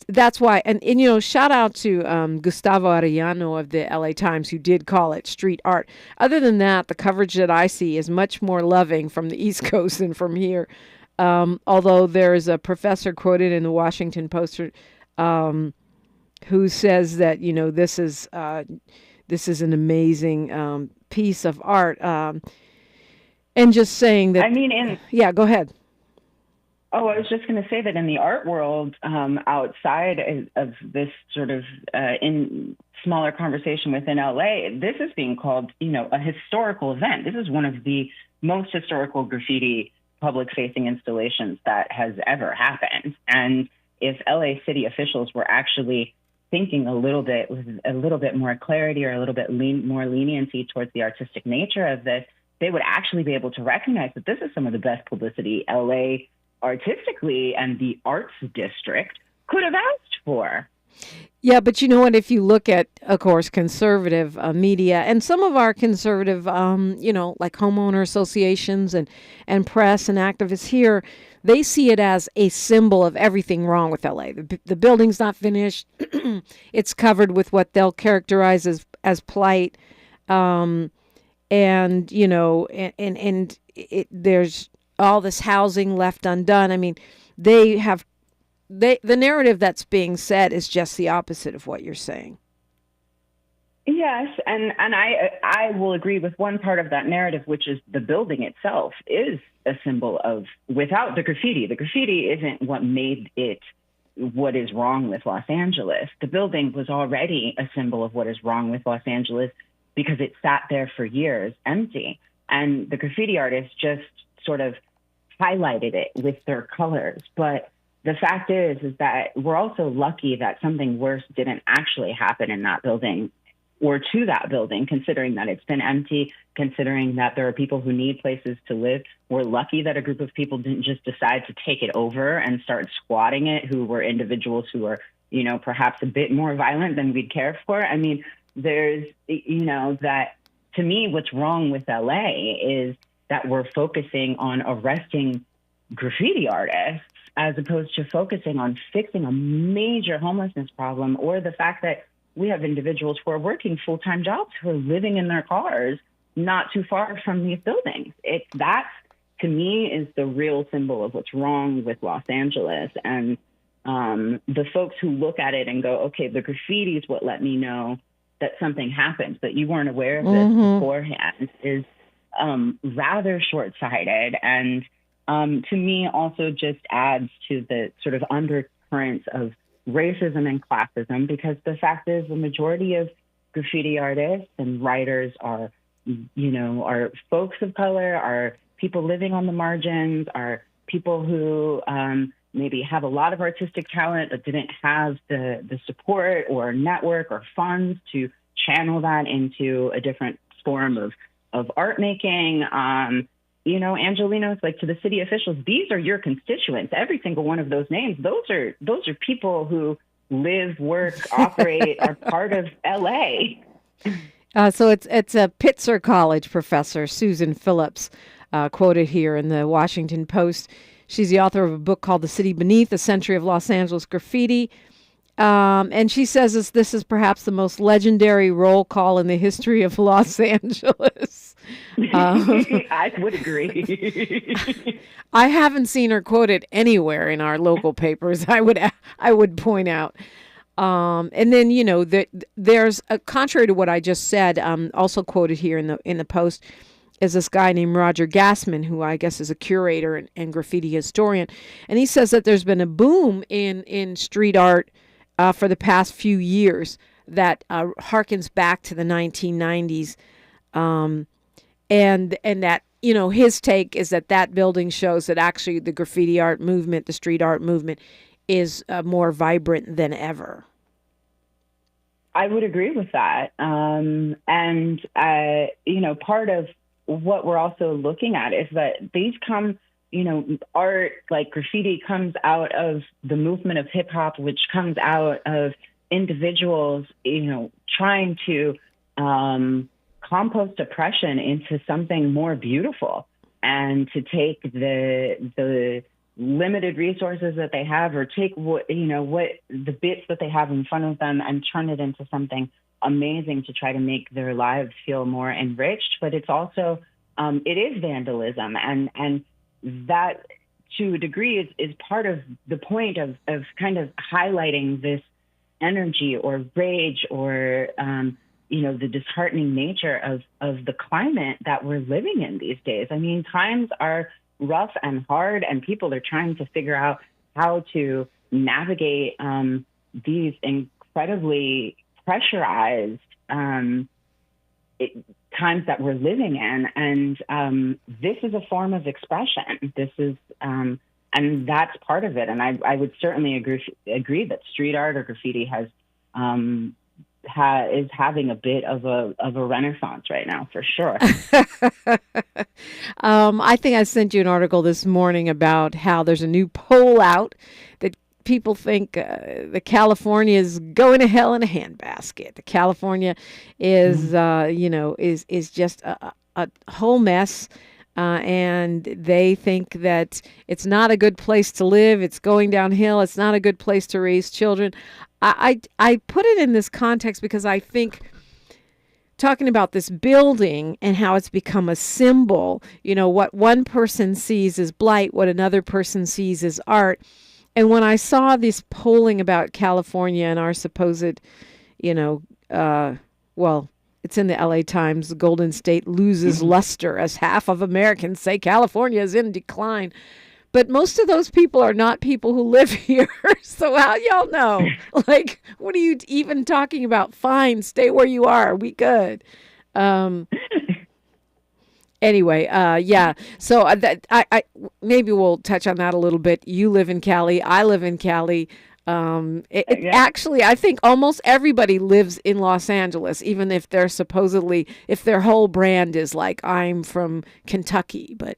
That's why, and shout out to Gustavo Arellano of the LA Times, who did call it street art. Other than that, the coverage that I see is much more loving from the East Coast than from here. Although there is a professor quoted in the Washington Post who says that this is an amazing piece of art, and just saying that. Yeah, go ahead. Oh, I was just going to say that in the art world, outside of this sort of in smaller conversation within LA, this is being called, a historical event. This is one of the most historical graffiti public-facing installations that has ever happened. And if LA city officials were actually thinking a little bit with a little bit more clarity or a little bit more leniency towards the artistic nature of this, they would actually be able to recognize that this is some of the best publicity LA artistically and the arts district could have asked for. Yeah, but you know what? If you look at, of course, conservative media and some of our conservative, like homeowner associations and press and activists here, they see it as a symbol of everything wrong with LA. The building's not finished. It's covered with what they'll characterize as plight. There's all this housing left undone. I mean, the narrative that's being said is just the opposite of what you're saying. Yes, and I will agree with one part of that narrative, which is the building itself is a symbol of, without the graffiti. The graffiti isn't what made it what is wrong with Los Angeles. The building was already a symbol of what is wrong with Los Angeles because it sat there for years empty. And the graffiti artists just sort of highlighted it with their colors. But the fact is that we're also lucky that something worse didn't actually happen in that building or to that building, considering that it's been empty, considering that there are people who need places to live. We're lucky that a group of people didn't just decide to take it over and start squatting it, who were individuals who are, perhaps a bit more violent than we'd care for. I mean, there's, that to me, what's wrong with LA is that we're focusing on arresting graffiti artists as opposed to focusing on fixing a major homelessness problem, or the fact that we have individuals who are working full-time jobs who are living in their cars not too far from these buildings. That, to me, is the real symbol of what's wrong with Los Angeles. And the folks who look at it and go, okay, the graffiti is what let me know that something happened, but you weren't aware of this beforehand, is rather short-sighted, and to me also just adds to the sort of undercurrents of racism and classism, because the fact is the majority of graffiti artists and writers are folks of color, are people living on the margins, are people who maybe have a lot of artistic talent but didn't have the support or network or funds to channel that into a different form of art making. Angelinos, like, to the city officials, these are your constituents. Every single one of those names, those are people who live, work, operate, are part of LA. So it's a Pitzer College professor, Susan Phillips, quoted here in the Washington Post. She's the author of a book called The City Beneath, A Century of Los Angeles Graffiti. And she says this is perhaps the most legendary roll call in the history of Los Angeles. I would agree. I haven't seen her quoted anywhere in our local papers, I would point out. And then, there's a, contrary to what I just said, also quoted here in the Post, is this guy named Roger Gassman, who I guess is a curator and graffiti historian. And he says that there's been a boom in street art for the past few years that harkens back to the 1990s. And that, his take is that building shows that actually the graffiti art movement, the street art movement, is more vibrant than ever. I would agree with that. Part of what we're also looking at is that these come, art like graffiti comes out of the movement of hip hop, which comes out of individuals, trying to compost oppression into something more beautiful. and to take the limited resources that they have, or take what the bits that they have in front of them and turn it into something amazing to try to make their lives feel more enriched. But it's also it is vandalism, and that to a degree is part of the point of kind of highlighting this energy or rage or the disheartening nature of the climate that we're living in these days. I mean, times are rough and hard, and people are trying to figure out how to navigate these incredibly pressurized times that we're living in. And this is a form of expression. This is, and that's part of it. And I would certainly agree that street art or graffiti is having a bit of a renaissance right now, for sure. I think I sent you an article this morning about how there's a new poll out that people think that California is going to hell in a handbasket. That California is, is just a whole mess. And they think that it's not a good place to live. It's going downhill. It's not a good place to raise children. I put it in this context because I think talking about this building and how it's become a symbol, what one person sees as blight, what another person sees as art. And when I saw this polling about California and our supposed, it's in the LA Times, the Golden State loses luster as half of Americans say California is in decline. But most of those people are not people who live here. So how y'all know? Like, what are you even talking about? Fine, stay where you are. We good. Anyway, yeah. So I maybe we'll touch on that a little bit. You live in Cali. I live in Cali. Actually, I think almost everybody lives in Los Angeles, even if they're if their whole brand is like, I'm from Kentucky, but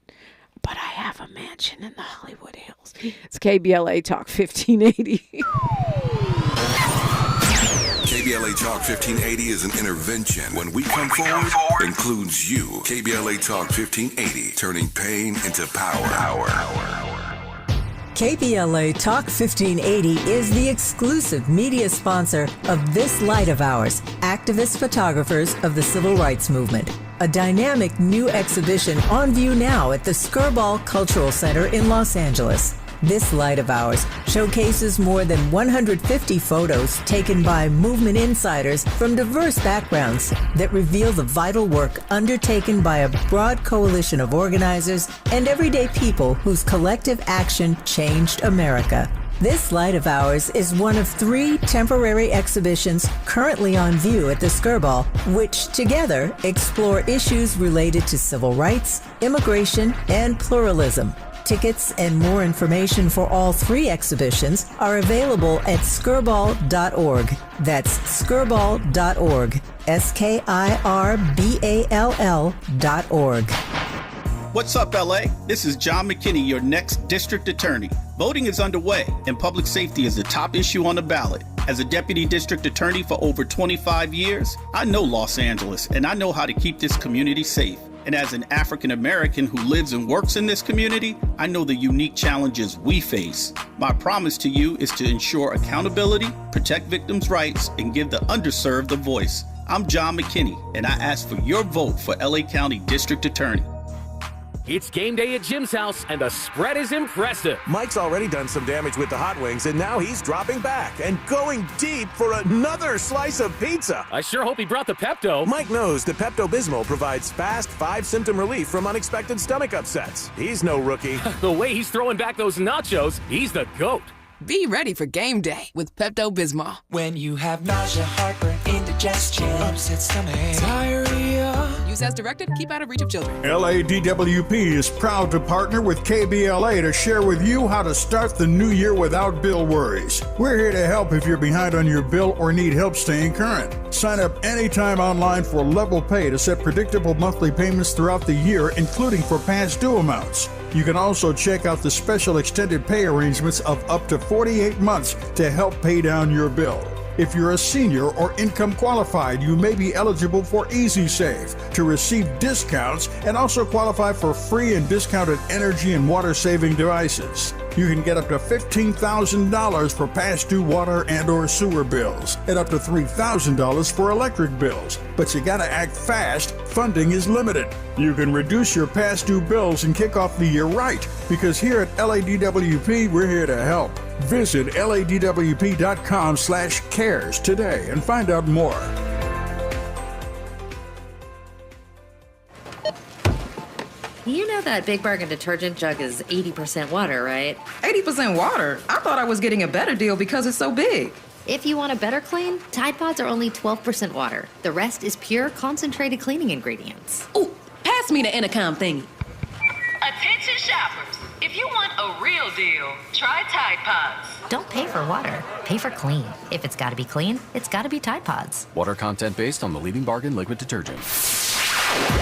I have a mansion in the Hollywood Hills. It's KBLA Talk 1580. KBLA Talk 1580 is an intervention. When we come forward, includes you. KBLA Talk 1580, turning pain into power. KBLA Talk 1580 is the exclusive media sponsor of this light of ours, activist photographers of the Civil Rights Movement. A dynamic new exhibition on view now at the Skirball Cultural Center in Los Angeles. This light of ours showcases more than 150 photos taken by movement insiders from diverse backgrounds that reveal the vital work undertaken by a broad coalition of organizers and everyday people whose collective action changed America. This light of ours is one of 3 temporary exhibitions currently on view at the Skirball, which together explore issues related to civil rights, immigration, and pluralism. Tickets and more information for all 3 exhibitions are available at skirball.org. That's skirball.org. SKIRBALL.org. What's up, LA? This is John McKinney, your next district attorney. Voting is underway, and public safety is the top issue on the ballot. As a deputy district attorney for over 25 years, I know Los Angeles, and I know how to keep this community safe. And as an African American who lives and works in this community, I know the unique challenges we face. My promise to you is to ensure accountability, protect victims' rights, and give the underserved a voice. I'm John McKinney, and I ask for your vote for LA County District Attorney. It's game day at Jim's house, and the spread is impressive. Mike's already done some damage with the hot wings, and now he's dropping back and going deep for another slice of pizza. I sure hope he brought the Pepto. Mike knows the Pepto-Bismol provides fast 5-symptom relief from unexpected stomach upsets. He's no rookie. The way he's throwing back those nachos, he's the GOAT. Be ready for game day with Pepto-Bismol. When you have nausea, heartburn, indigestion, upset stomach, diarrhea. Use as directed. Keep out of reach of children. LADWP is proud to partner with KBLA to share with you how to start the new year without bill worries. We're here to help if you're behind on your bill or need help staying current. Sign up anytime online for Level Pay to set predictable monthly payments throughout the year, including for past due amounts. You can also check out the special extended pay arrangements of up to 48 months to help pay down your bill. If you're a senior or income qualified, you may be eligible for Easy Save to receive discounts and also qualify for free and discounted energy and water saving devices. You can get up to $15,000 for past due water and or sewer bills and up to $3,000 for electric bills. But you gotta act fast. Funding is limited. You can reduce your past due bills and kick off the year right, because here at LADWP, we're here to help. Visit ladwp.com/cares today and find out more. You know that Big Bargain detergent jug is 80% water, right? 80% water? I thought I was getting a better deal because it's so big. If you want a better clean, Tide Pods are only 12% water. The rest is pure, concentrated cleaning ingredients. Ooh, pass me the intercom thingy. Attention shoppers. If you want a real deal, try Tide Pods. Don't pay for water, pay for clean. If it's gotta be clean, it's gotta be Tide Pods. Water content based on the leading bargain liquid detergent.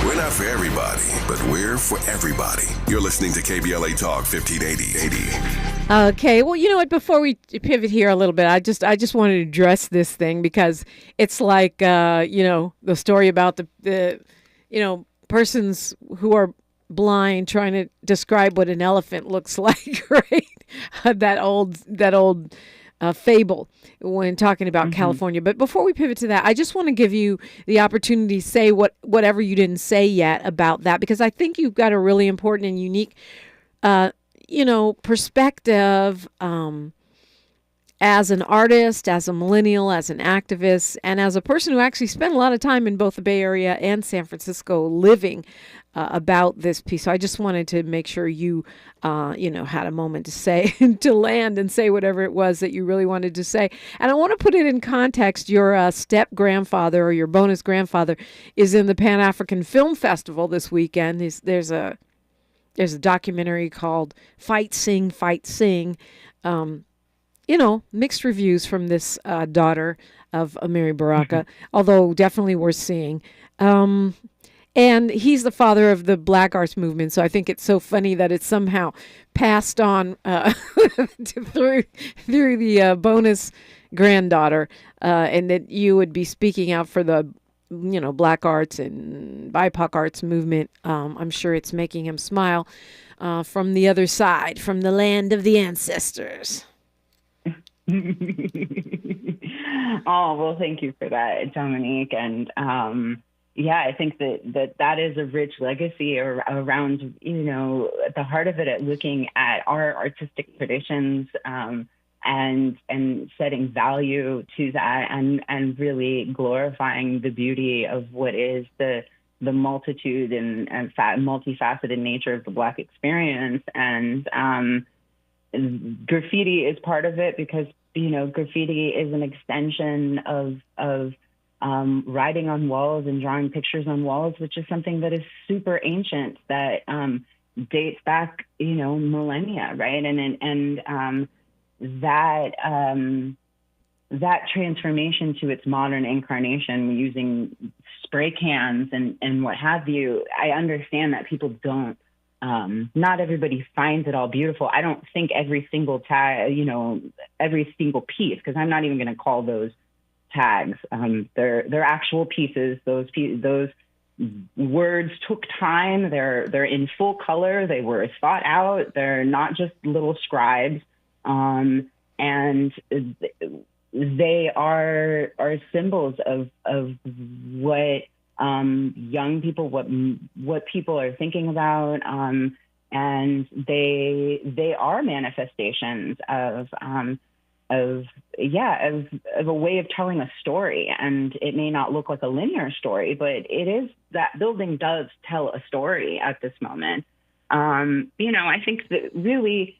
We're not for everybody, but we're for everybody. You're listening to KBLA Talk 1580. Okay, well, you know what? Before we pivot here a little bit, I just wanted to address this thing because it's like the story about the persons who are blind trying to describe what an elephant looks like, right? that old fable when talking about California. But before we pivot to that, I just want to give you the opportunity to say whatever you didn't say yet about that, because I think you've got a really important and unique, perspective as an artist, as a millennial, as an activist, and as a person who actually spent a lot of time in both the Bay Area and San Francisco living about this piece. So I just wanted to make sure you, had a moment to say, to land and say whatever it was that you really wanted to say. And I want to put it in context. Your step-grandfather or your bonus grandfather is in the Pan-African Film Festival this weekend. There's a documentary called Fight, Sing, Fight, Sing. Mixed reviews from this daughter of Amiri Baraka, although definitely worth seeing. And he's the father of the Black Arts movement, so I think it's so funny that it's somehow passed on through the bonus granddaughter, and that you would be speaking out for the Black arts and BIPOC arts movement. I'm sure it's making him smile from the other side, from the land of the ancestors. Oh, well, thank you for that, Dominique. And I think that is a rich legacy around, at the heart of it, at looking at our artistic traditions and setting value to that and really glorifying the beauty of what is the multitude and multifaceted nature of the Black experience. And graffiti is part of it because, graffiti is an extension of writing on walls and drawing pictures on walls, which is something that is super ancient, that dates back, millennia, right? And that transformation to its modern incarnation using spray cans and what have you, I understand that people don't. Not everybody finds it all beautiful. I don't think every single tag, every single piece, because I'm not even going to call those tags. They're actual pieces. Those words took time. They're in full color. They were thought out. They're not just little scribes. And they are symbols of what young people, what people are thinking about, and they are manifestations of a way of telling a story. And it may not look like a linear story, but it is. That building does tell a story at this moment. I think that really,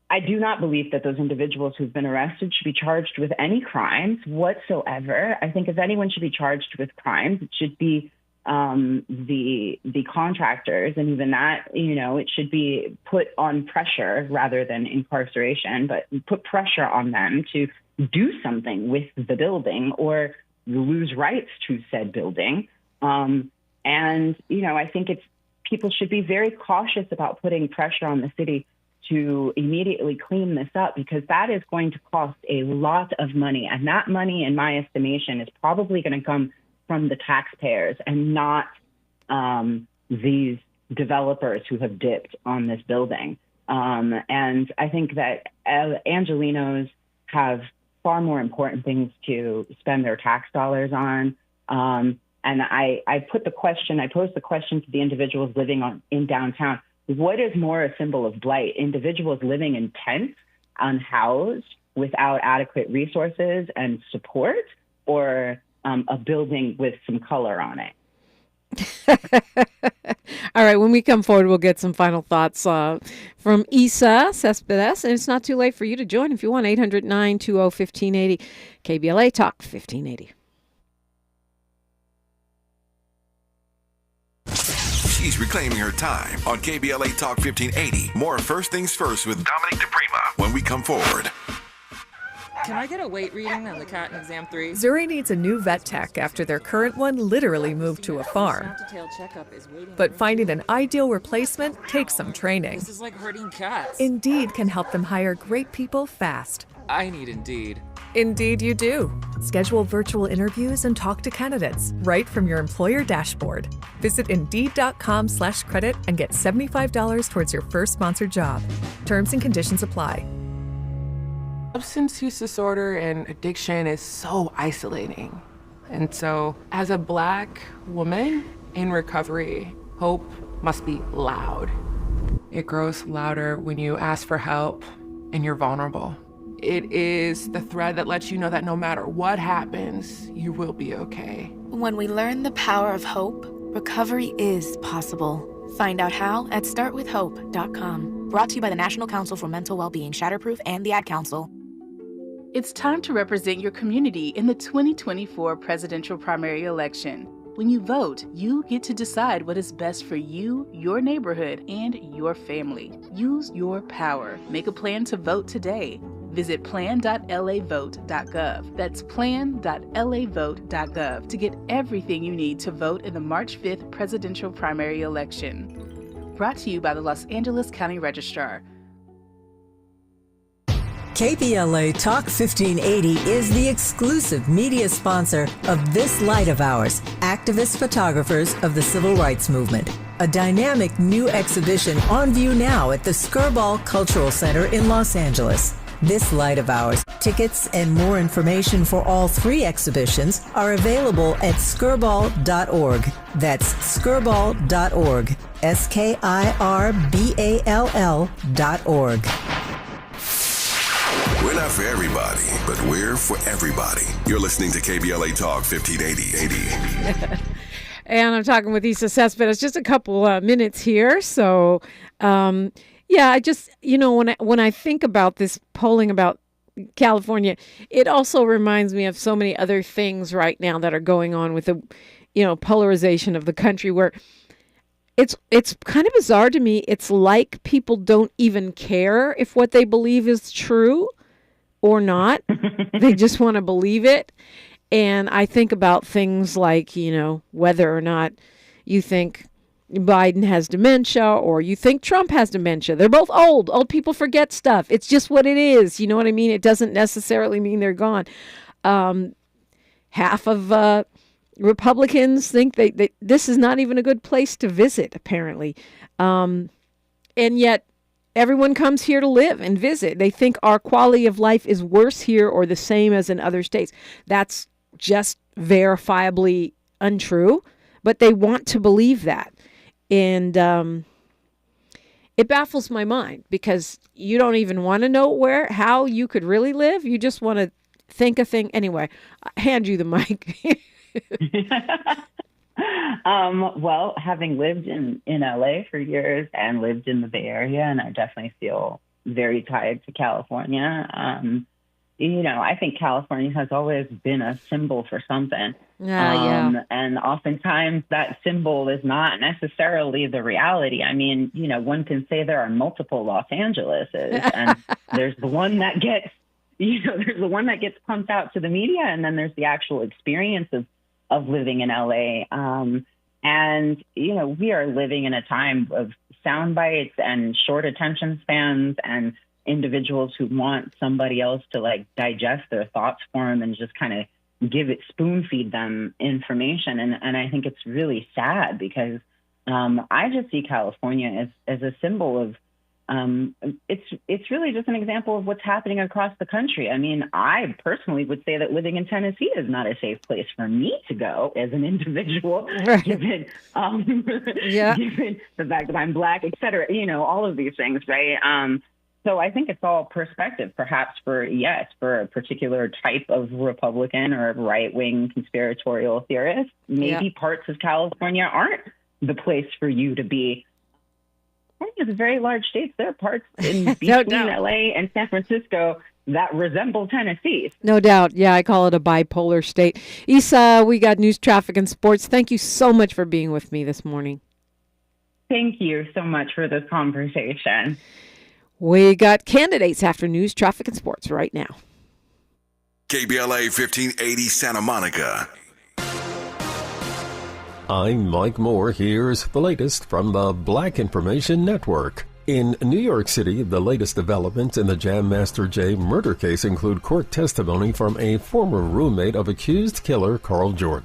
I do not believe that those individuals who've been arrested should be charged with any crimes whatsoever. I think if anyone should be charged with crimes, it should be the contractors, and even that, it should be put on pressure rather than incarceration, but put pressure on them to do something with the building or lose rights to said building. I think people should be very cautious about putting pressure on the city to immediately clean this up, because that is going to cost a lot of money. And that money, in my estimation, is probably going to come from the taxpayers and not these developers who have dipped on this building. And I think that Angelenos have far more important things to spend their tax dollars on. And I posed the question to the individuals living in downtown. What is more a symbol of blight? Individuals living in tents, unhoused, without adequate resources and support, or a building with some color on it? All right, when we come forward, we'll get some final thoughts from Isa Cespedes. And it's not too late for you to join if you want. 800-920-1580, KBLA Talk 1580. She's reclaiming her time on KBLA Talk 1580. More First Things First with Dominique DiPrima when we come forward. Can I get a weight reading on the cat in exam 3? Zuri needs a new vet tech after their current one literally moved to a farm. But finding an ideal replacement takes some training. This is like herding cats. Indeed can help them hire great people fast. I need Indeed. Indeed you do. Schedule virtual interviews and talk to candidates right from your employer dashboard. Visit Indeed.com/credit and get $75 towards your first sponsored job. Terms and conditions apply. Substance use disorder and addiction is so isolating. And so, as a Black woman in recovery, hope must be loud. It grows louder when you ask for help and you're vulnerable. It is the thread that lets you know that no matter what happens, you will be okay. When we learn the power of hope, recovery is possible. Find out how at startwithhope.com. Brought to you by the National Council for Mental Wellbeing, Shatterproof, and the Ad Council. It's time to represent your community in the 2024 presidential primary election. When you vote, you get to decide what is best for you, your neighborhood, and your family. Use your power. Make a plan to vote today. Visit plan.lavote.gov. That's plan.lavote.gov to get everything you need to vote in the March 5th presidential primary election. Brought to you by the Los Angeles County Registrar. KBLA Talk 1580 is the exclusive media sponsor of This Light of Ours, activist photographers of the Civil Rights Movement. A dynamic new exhibition on view now at the Skirball Cultural Center in Los Angeles. This Light of Ours. Tickets and more information for all 3 exhibitions are available at skirball.org. That's skirball.org. SKIRBALL.org. We're not for everybody, but we're for everybody. You're listening to KBLA Talk 1580. And I'm talking with Isa Cespedes. Just a couple minutes here. So, yeah, I just, when I think about this polling about California, it also reminds me of so many other things right now that are going on with the, polarization of the country, where it's kind of bizarre to me. It's like people don't even care if what they believe is true or not. They just want to believe it. And I think about things like, whether or not you think Biden has dementia or you think Trump has dementia. They're both old. Old people forget stuff. It's just what it is. You know what I mean? It doesn't necessarily mean they're gone. Half of Republicans think that this is not even a good place to visit, apparently. And yet everyone comes here to live and visit. They think our quality of life is worse here or the same as in other states. That's just verifiably untrue, but they want to believe that. And it baffles my mind because you don't even want to know how you could really live. You just want to think a thing. Anyway, I hand you the mic. Well, having lived in LA for years and lived in the Bay Area, and I definitely feel very tied to California. I think California has always been a symbol for something. Yeah. And oftentimes that symbol is not necessarily the reality. I mean, one can say there are multiple Los Angeleses, and there's the one that gets, pumped out to the media, and then there's the actual experience of living in LA. And, we are living in a time of sound bites and short attention spans and individuals who want somebody else to digest their thoughts for them and just kind of spoon feed them information. And I think it's really sad because I just see California as a symbol of, it's really just an example of what's happening across the country. I mean, I personally would say that living in Tennessee is not a safe place for me to go as an individual, given given the fact that I'm Black, et cetera, all of these things, right? So I think it's all perspective, perhaps for a particular type of Republican or right-wing conspiratorial theorist. Maybe parts of California aren't the place for you to be. I think it's very large states. There are parts in between LA and San Francisco that resemble Tennessee. No doubt. Yeah, I call it a bipolar state. Isa, we got news, traffic, and sports. Thank you so much for being with me this morning. Thank you so much for this conversation. We got candidates after news, traffic, and sports right now. KBLA 1580 Santa Monica. I'm Mike Moore. Here's the latest from the Black Information Network. In New York City, the latest developments in the Jam Master Jay murder case include court testimony from a former roommate of accused killer Carl Jordan.